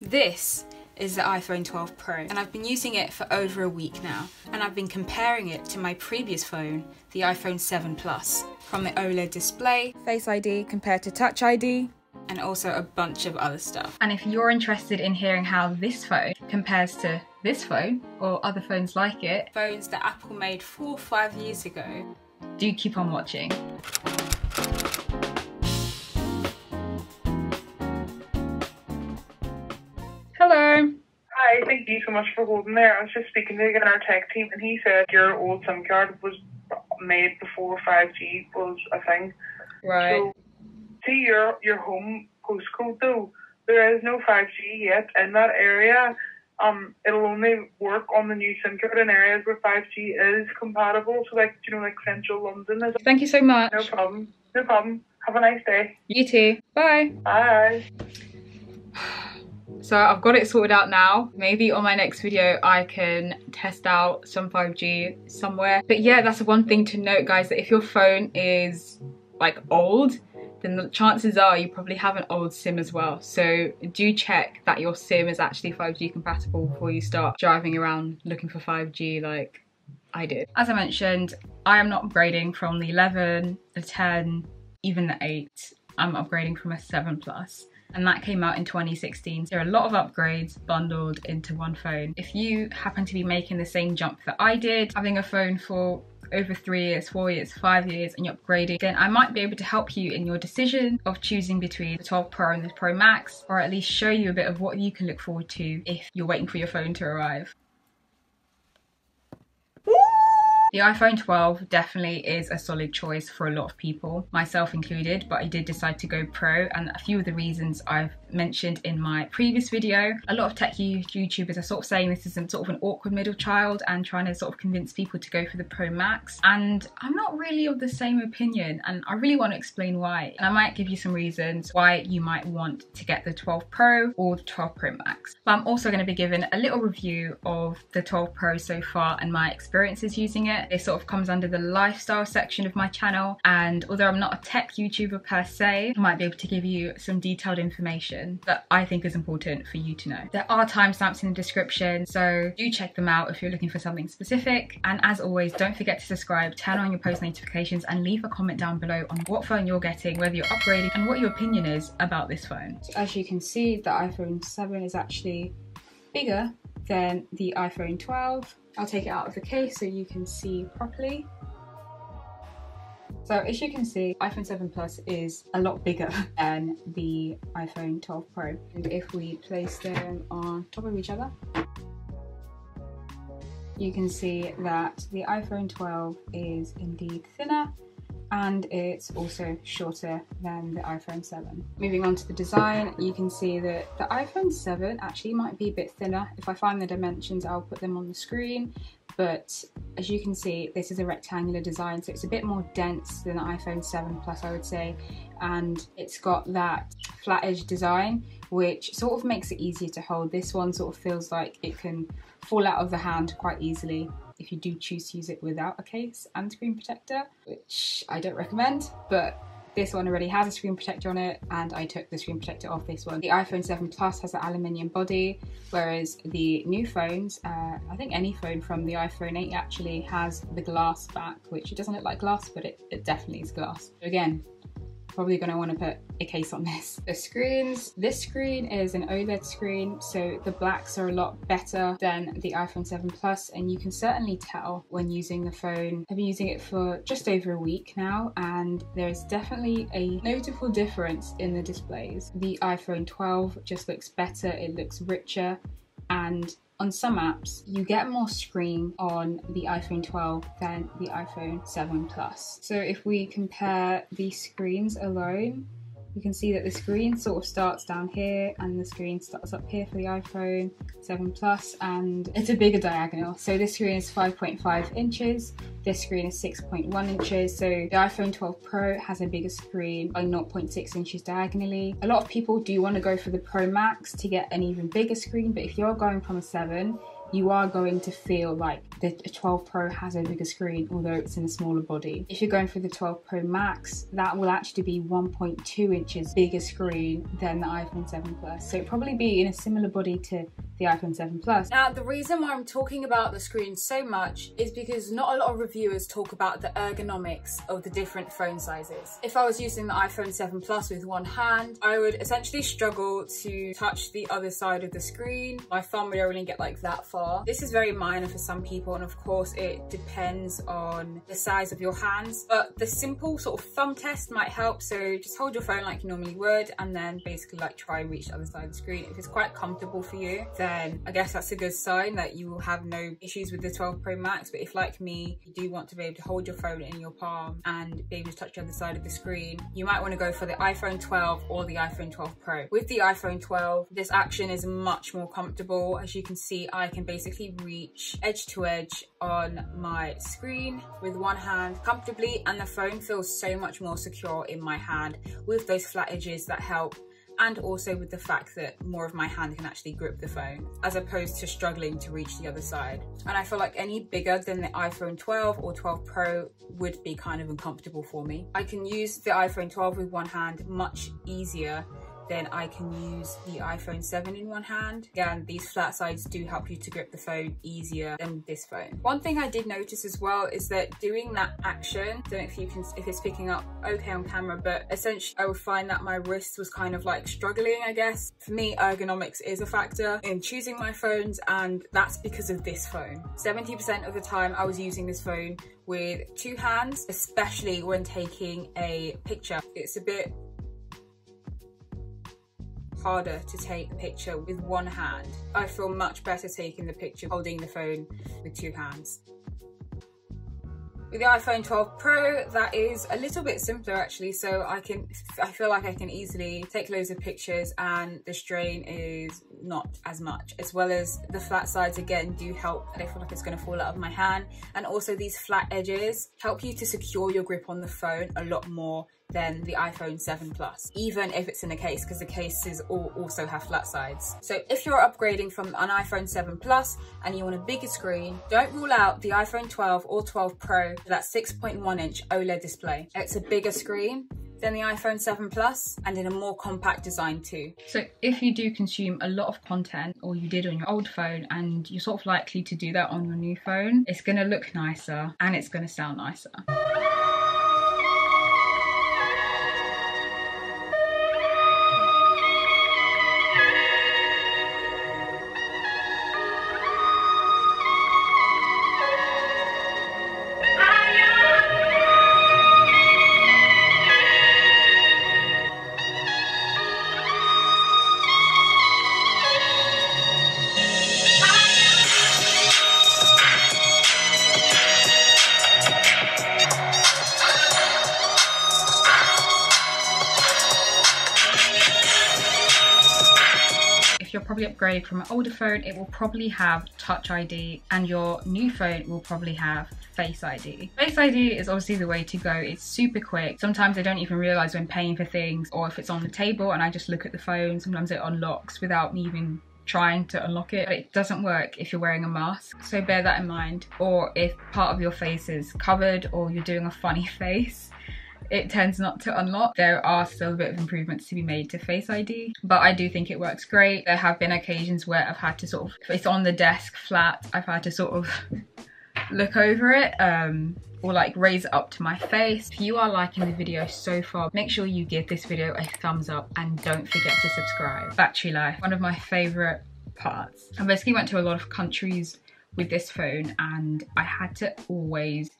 This is the iPhone 12 Pro, and I've been using it for over a week now, and I've been comparing it to my previous phone, the iPhone 7 Plus. From the OLED display, Face ID compared to Touch ID, and also a bunch of other stuff. And if you're interested in hearing how this phone compares to this phone, or other phones like it, phones that Apple made 4 or 5 years ago, do keep on watching. Hello. Hi, thank you so much for holding there. I was just speaking to our tech team and he said your old SIM card was made before 5G was a thing. Right. So, see your home postcode though, there is no 5G yet in that area. It'll only work on the new SIM card in areas where 5G is compatible. So like, you know, like central London is. Thank you so much. No problem. No problem. Have a nice day. You too. Bye. Bye. So I've got it sorted out now. Maybe on my next video I can test out some 5G somewhere. But yeah, that's one thing to note, guys, that if your phone is like old, then the chances are you probably have an old SIM as well. So do check that your SIM is actually 5G compatible before you start driving around looking for 5G like I did. As I mentioned, I am not upgrading from the 11, the 10, even the 8. I'm upgrading from a 7 Plus. And that came out in 2016. There are a lot of upgrades bundled into one phone. If you happen to be making the same jump that I did, having a phone for over 3 years, 4 years, 5 years, and you're upgrading, then I might be able to help you in your decision of choosing between the 12 Pro and the Pro Max, or at least show you a bit of what you can look forward to if you're waiting for your phone to arrive. The iPhone 12 definitely is a solid choice for a lot of people, myself included, but I did decide to go Pro, and a few of the reasons I've mentioned in my previous video. A lot of tech YouTubers are sort of saying this is sort of an awkward middle child and trying to sort of convince people to go for the Pro Max, and I'm not really of the same opinion, and I really want to explain why. And I might give you some reasons why you might want to get the 12 Pro or the 12 Pro Max. But I'm also going to be giving a little review of the 12 Pro so far and my experiences using it. It sort of comes under the lifestyle section of my channel, and although I'm not a tech YouTuber per se, I might be able to give you some detailed information that I think is important for you to know. There are timestamps in the description, so do check them out if you're looking for something specific. And as always, don't forget to subscribe, turn on your post notifications, and leave a comment down below on what phone you're getting, whether you're upgrading, and what your opinion is about this phone. So as you can see, the iPhone 7 is actually bigger than the iPhone 12. I'll take it out of the case so you can see properly. So as you can see, iPhone 7 Plus is a lot bigger than the iPhone 12 Pro. And if we place them on top of each other, you can see that the iPhone 12 is indeed thinner, and it's also shorter than the iPhone 7. Moving on to the design, you can see that the iPhone 7 actually might be a bit thinner. If I find the dimensions, I'll put them on the screen. But as you can see, this is a rectangular design, so it's a bit more dense than the iPhone 7 Plus, I would say. And it's got that flat edge design, which sort of makes it easier to hold. This one sort of feels like it can fall out of the hand quite easily if you do choose to use it without a case and screen protector, which I don't recommend, but this one already has a screen protector on it, and I took the screen protector off this one. The iPhone 7 Plus has an aluminium body, whereas the new phones, I think any phone from the iPhone 8 actually has the glass back, which it doesn't look like glass, but it definitely is glass. So again, probably going to want to put a case on this. The screens, this screen is an OLED screen, so the blacks are a lot better than the iPhone 7 Plus, and you can certainly tell when using the phone. I've been using it for just over a week now, and there's definitely a notable difference in the displays. The iPhone 12 just looks better, it looks richer, and on some apps, you get more screen on the iPhone 12 than the iPhone 7 Plus. So if we compare the screens alone, you can see that the screen sort of starts down here and the screen starts up here for the iPhone 7 Plus, and it's a bigger diagonal. So this screen is 5.5 inches, this screen is 6.1 inches. So the iPhone 12 Pro has a bigger screen by 0.6 inches diagonally. A lot of people do want to go for the Pro Max to get an even bigger screen, but if you're going from a 7, you are going to feel like the 12 Pro has a bigger screen, although it's in a smaller body. If you're going for the 12 Pro Max, that will actually be 1.2 inches bigger screen than the iPhone 7 Plus. So it'll probably be in a similar body to the iPhone 7 Plus. Now, the reason why I'm talking about the screen so much is because not a lot of reviewers talk about the ergonomics of the different phone sizes. If I was using the iPhone 7 Plus with one hand, I would essentially struggle to touch the other side of the screen. My thumb would only get like that far. This is very minor for some people, and of course it depends on the size of your hands, but the simple sort of thumb test might help. So just hold your phone like you normally would, and then basically like try and reach the other side of the screen. If it's quite comfortable for you, then I guess that's a good sign that you will have no issues with the 12 Pro Max. But if, like me, you do want to be able to hold your phone in your palm and be able to touch the other side of the screen, you might want to go for the iPhone 12 or the iPhone 12 Pro. With the iPhone 12, this action is much more comfortable. As you can see, I can basically reach edge to edge on my screen with one hand comfortably, and the phone feels so much more secure in my hand with those flat edges that help, and also with the fact that more of my hand can actually grip the phone as opposed to struggling to reach the other side. And I feel like any bigger than the iPhone 12 or 12 Pro would be kind of uncomfortable for me. I can use the iPhone 12 with one hand much easier than I can use the iPhone 7 in one hand. Again, these flat sides do help you to grip the phone easier than this phone. One thing I did notice as well is that doing that action, don't know if it's picking up okay on camera, but essentially I would find that my wrist was kind of like struggling, I guess. For me, ergonomics is a factor in choosing my phones, and that's because of this phone. 70% of the time I was using this phone with two hands, especially when taking a picture. It's a bit harder to take a picture with one hand. I feel much better taking the picture holding the phone with two hands. With the iPhone 12 Pro, that is a little bit simpler actually, so I feel like I can easily take loads of pictures and the strain is not as much, as well as the flat sides again do help. I don't feel like it's going to fall out of my hand, and also these flat edges help you to secure your grip on the phone a lot more than the iPhone 7 Plus, even if it's in a case, because the cases also have flat sides. So if you're upgrading from an iPhone 7 Plus and you want a bigger screen, don't rule out the iPhone 12 or 12 Pro for that 6.1 inch OLED display. It's a bigger screen than the iPhone 7 Plus and in a more compact design too. So if you do consume a lot of content, or you did on your old phone, and you're sort of likely to do that on your new phone, it's going to look nicer and it's going to sound nicer. If you're probably upgrading from an older phone, it will probably have Touch ID, and your new phone will probably have Face ID. Face ID is obviously the way to go. It's super quick. Sometimes I don't even realize when paying for things, or if it's on the table and I just look at the phone, sometimes it unlocks without me even trying to unlock it. But it doesn't work if you're wearing a mask, so bear that in mind. Or if part of your face is covered or you're doing a funny face, it tends not to unlock. There are still a bit of improvements to be made to Face ID, but I do think it works great. There have been occasions where I've had to sort of, if it's on the desk flat, I've had to sort of look over it or like raise it up to my face. If you are liking the video so far, make sure you give this video a thumbs up and don't forget to subscribe. Battery life, one of my favorite parts. I basically went to a lot of countries with this phone, and I had to always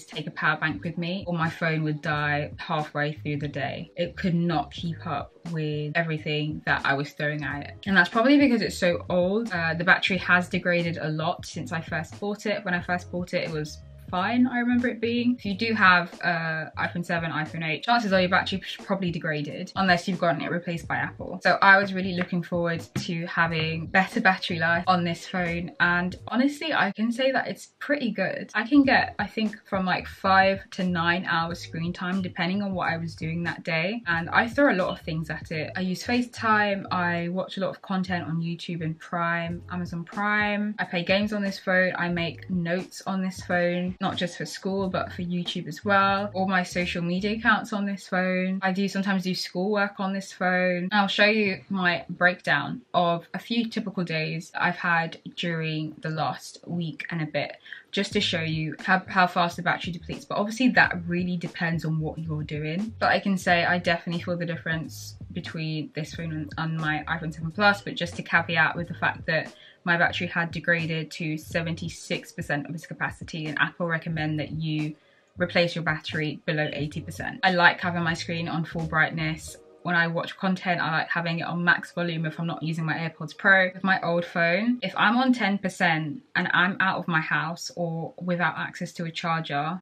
take a power bank with me, or my phone would die halfway through the day. It could not keep up with everything that I was throwing at it. And that's probably because it's so old. The battery has degraded a lot since I first bought it. When I first bought it, it was fine, I remember it being. If you do have iPhone 7, iPhone 8, chances are your battery probably degraded unless you've gotten it replaced by Apple. So I was really looking forward to having better battery life on this phone, and honestly I can say that it's pretty good. I can get, I think, from like 5 to 9 hours screen time depending on what I was doing that day, and I throw a lot of things at it. I use FaceTime, I watch a lot of content on YouTube and Prime, Amazon Prime, I play games on this phone, I make notes on this phone, not just for school but for YouTube as well. All my social media accounts on this phone. I do sometimes do schoolwork on this phone. I'll show you my breakdown of a few typical days that I've had during the last week and a bit, just to show you how fast the battery depletes. But obviously that really depends on what you're doing. But I can say I definitely feel the difference between this phone and my iPhone 7 Plus, but just to caveat with the fact that my battery had degraded to 76% of its capacity, and Apple recommend that you replace your battery below 80%. I like having my screen on full brightness. When I watch content, I like having it on max volume if I'm not using my AirPods Pro. With my old phone, if I'm on 10% and I'm out of my house or without access to a charger,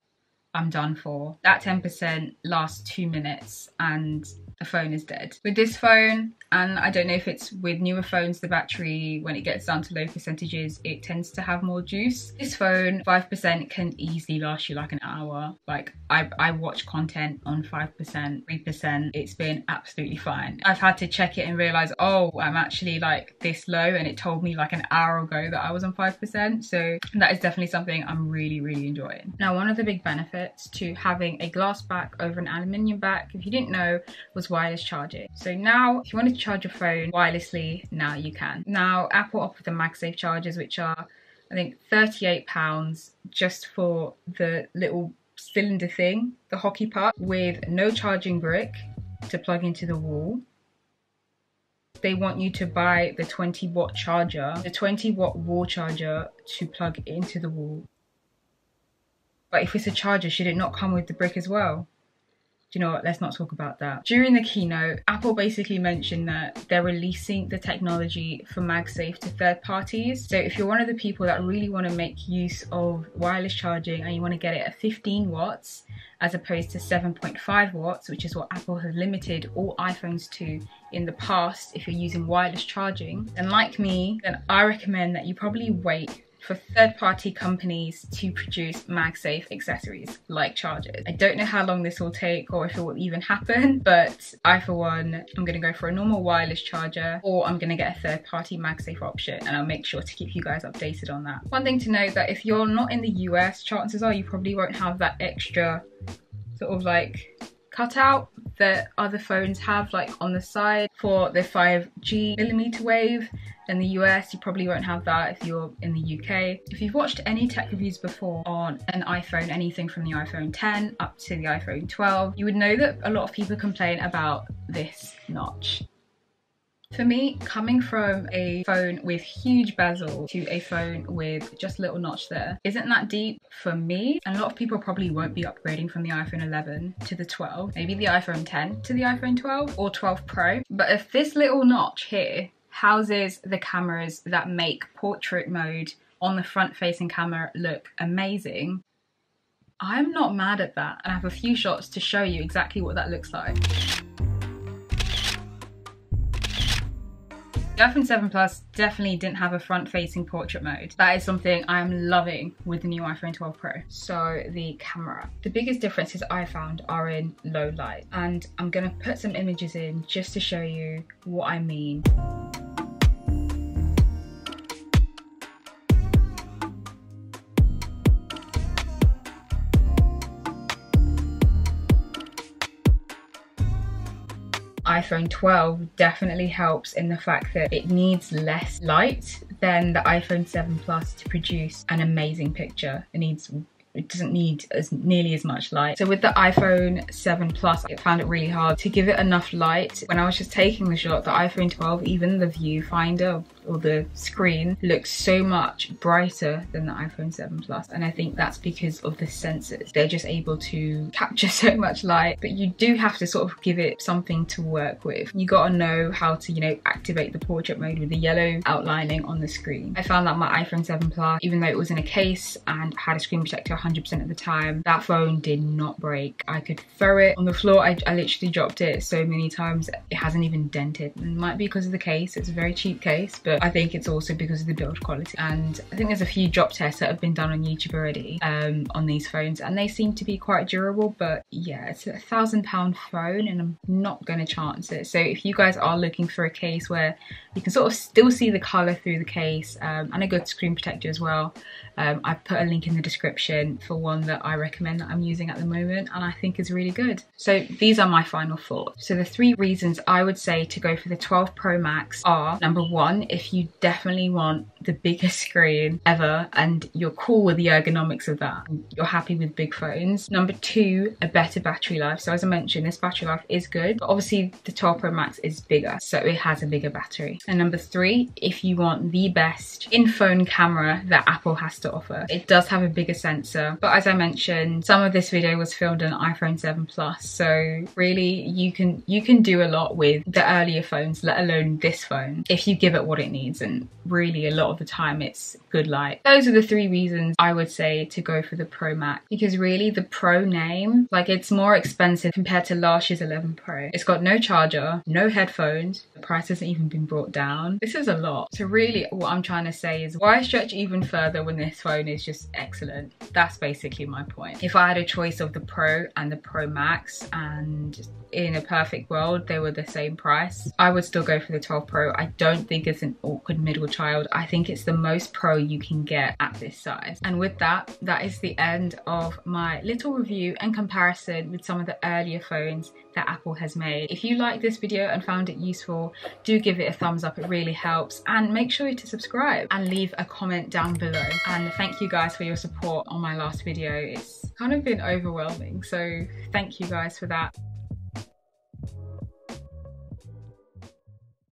I'm done for. That 10% lasts 2 minutes and the phone is dead. With this phone, and I don't know if it's with newer phones, the battery, when it gets down to low percentages, it tends to have more juice. This phone, 5% can easily last you like an hour. Like I watch content on 5%, 3%. It's been absolutely fine. I've had to check it and realize, oh, I'm actually like this low, and it told me like an hour ago that I was on 5%. So that is definitely something I'm really, really enjoying. Now, one of the big benefits to having a glass back over an aluminium back, if you didn't know, was wireless charging. So now if you want to charge your phone wirelessly, now you can. Now Apple offer the MagSafe chargers, which are I think £38 just for the little cylinder thing, the hockey part, with no charging brick to plug into the wall. They want you to buy the 20-watt charger, the 20-watt wall charger to plug into the wall. But if it's a charger, should it not come with the brick as well? Do you know what, let's not talk about that. During the keynote, Apple basically mentioned that they're releasing the technology for MagSafe to third parties. So if you're one of the people that really want to make use of wireless charging and you want to get it at 15 watts as opposed to 7.5 watts, which is what Apple has limited all iPhones to in the past if you're using wireless charging, and like me, then I recommend that you probably wait for third-party companies to produce MagSafe accessories like chargers. I don't know how long this will take or if it will even happen, but I, for one, I'm gonna go for a normal wireless charger, or I'm gonna get a third-party MagSafe option, and I'll make sure to keep you guys updated on that. One thing to note, that if you're not in the US, chances are you probably won't have that extra sort of like cutout that other phones have like on the side for the 5G mmWave. In the US, you probably won't have that if you're in the UK. If you've watched any tech reviews before on an iPhone, anything from the iPhone 10 up to the iPhone 12, you would know that a lot of people complain about this notch. For me, coming from a phone with huge bezel to a phone with just a little notch there isn't that deep for me, and a lot of people probably won't be upgrading from the iPhone 11 to the 12, maybe the iPhone 10 to the iPhone 12 or 12 Pro. But if this little notch here houses the cameras that make portrait mode on the front-facing camera look amazing, I'm not mad at that, and I have a few shots to show you exactly what that looks like. The iPhone 7 Plus definitely didn't have a front-facing portrait mode. That is something I'm loving with the new iPhone 12 Pro. So the camera. The biggest differences I found are in low light, and I'm gonna put some images in just to show you what I mean. iPhone 12 definitely helps in the fact that it needs less light than the iPhone 7 Plus to produce an amazing picture. It doesn't need nearly as much light. So with the iPhone 7 Plus, I found it really hard to give it enough light. When I was just taking the shot, the iPhone 12, even the viewfinder or the screen looks so much brighter than the iPhone 7 Plus. And I think that's because of the sensors. They're just able to capture so much light, but you do have to sort of give it something to work with. You gotta know how to, you know, activate the portrait mode with the yellow outlining on the screen. I found that my iPhone 7 Plus, even though it was in a case and had a screen protector 100% of the time. That phone did not break. I could throw it on the floor. I literally dropped it so many times. It hasn't even dented. It might be because of the case. It's a very cheap case, but I think it's also because of the build quality. And I think there's a few drop tests that have been done on YouTube already on these phones, and they seem to be quite durable. But yeah, it's a £1,000 phone and I'm not going to chance it. So if you guys are looking for a case where you can sort of still see the color through the case and a good screen protector as well, I've put a link in the description for one that I recommend that I'm using at the moment and I think is really good. So these are my final thoughts. So the 3 reasons I would say to go for the 12 Pro Max are: number 1, if you definitely want the biggest screen ever and you're cool with the ergonomics of that, you're happy with big phones. Number 2, a better battery life. So as I mentioned, this battery life is good, but obviously the 12 Pro Max is bigger, so it has a bigger battery. And number 3, if you want the best in-phone camera that Apple has to offer. It does have a bigger sensor, but as I mentioned, some of this video was filmed on iPhone 7 Plus, so really you can do a lot with the earlier phones, let alone this phone, if you give it what it needs, and really a lot of the time it's good light. Those are the 3 reasons I would say to go for the Pro Max, because really the Pro name, like, it's more expensive compared to last year's 11 Pro. It's got no charger, no headphones, the price hasn't even been brought down. This is a lot. So really what I'm trying to say is, why stretch even further when this phone is just excellent? That's basically my point. If I had a choice of the Pro and the Pro Max, and in a perfect world they were the same price, I would still go for the 12 Pro. I don't think it's an awkward middle child. I think it's the most pro you can get at this size. And with that, that is the end of my little review and comparison with some of the earlier phones that Apple has made. If you liked this video and found it useful, do give it a thumbs up, it really helps, and make sure to subscribe and leave a comment down below. And thank you guys for your support on my last video. It's kind of been overwhelming, so thank you guys for that.